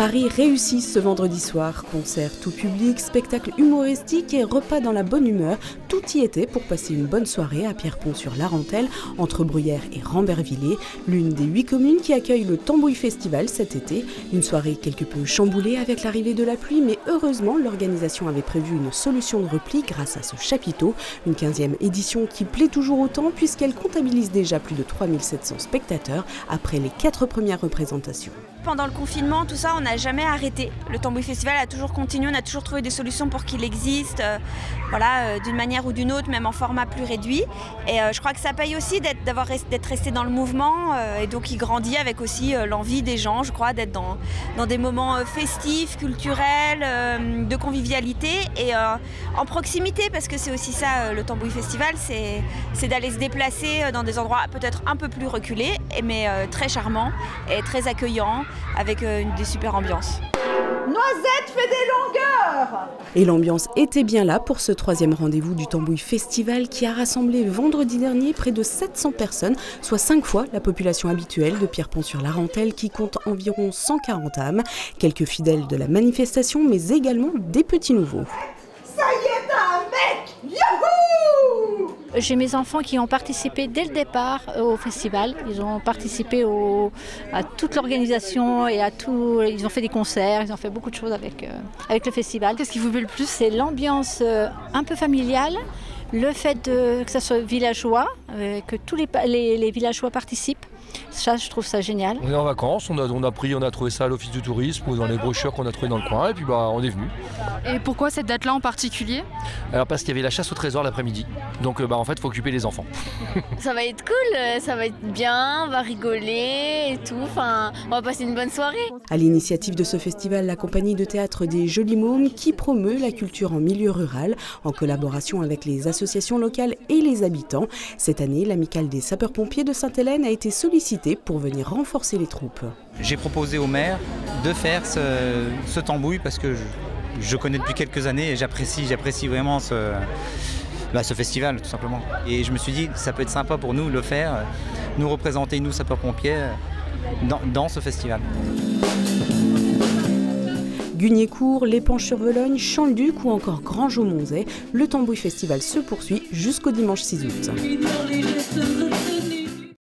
Paris réussit ce vendredi soir. Concert tout public, spectacle humoristique et repas dans la bonne humeur. Tout y était pour passer une bonne soirée à Pierrepont-sur-Larentelle, entre Bruyères et Rambervillers, l'une des 8 communes qui accueillent le Tambouille Festival cet été. Une soirée quelque peu chamboulée avec l'arrivée de la pluie, mais heureusement l'organisation avait prévu une solution de repli grâce à ce chapiteau. Une 15e édition qui plaît toujours autant puisqu'elle comptabilise déjà plus de 3700 spectateurs après les 4 premières représentations. Pendant le confinement, tout ça, on n'a jamais arrêté. Le Tambouille Festival a toujours continué, on a toujours trouvé des solutions pour qu'il existe, d'une manière ou d'une autre, même en format plus réduit. Et je crois que ça paye aussi d'être resté dans le mouvement, et donc il grandit avec aussi l'envie des gens, je crois, d'être dans des moments festifs, culturels, de convivialité et en proximité, parce que c'est aussi ça le Tambouille Festival, c'est d'aller se déplacer dans des endroits peut-être un peu plus reculés, mais très charmants et très accueillants, avec des super ambiances. Noisette fait des longueurs! Et l'ambiance était bien là pour ce 3e rendez-vous du Tambouille Festival qui a rassemblé vendredi dernier près de 700 personnes, soit 5 fois la population habituelle de Pierrepont-sur-Larentelle qui compte environ 140 âmes. Quelques fidèles de la manifestation, mais également des petits nouveaux. Ça y est, t'as un mec! Youhou! J'ai mes enfants qui ont participé dès le départ au festival. Ils ont participé à toute l'organisation et à tout. Ils ont fait des concerts, ils ont fait beaucoup de choses avec le festival. Qu'est-ce qui vous plaît le plus? C'est l'ambiance un peu familiale, le fait que ça soit villageois, que tous les villageois participent. Ça, je trouve ça génial. On est en vacances, on a trouvé ça à l'office du tourisme ou dans les brochures qu'on a trouvées dans le coin et puis on est venu. Et pourquoi cette date-là en particulier? Alors parce qu'il y avait la chasse au trésor l'après-midi, donc en fait il faut occuper les enfants. Ça va être cool, ça va être bien, on va rigoler et tout, on va passer une bonne soirée. À l'initiative de ce festival, la compagnie de théâtre des Jolis Mômes qui promeut la culture en milieu rural en collaboration avec les associations locales et les habitants. Cette année, l'amicale des sapeurs-pompiers de Sainte-Hélène a été sollicitée pour venir renforcer les troupes. J'ai proposé au maire de faire ce tambouille parce que je connais depuis quelques années et j'apprécie vraiment ce festival tout simplement. Et je me suis dit ça peut être sympa pour nous de le faire, nous représenter, nous sapeurs-pompiers, dans ce festival. Guignécourt, l'Épanche-sur-Vologne, Champ-le-Duc ou encore Grange-au-Monzet, le Tambouille Festival se poursuit jusqu'au dimanche 6 août.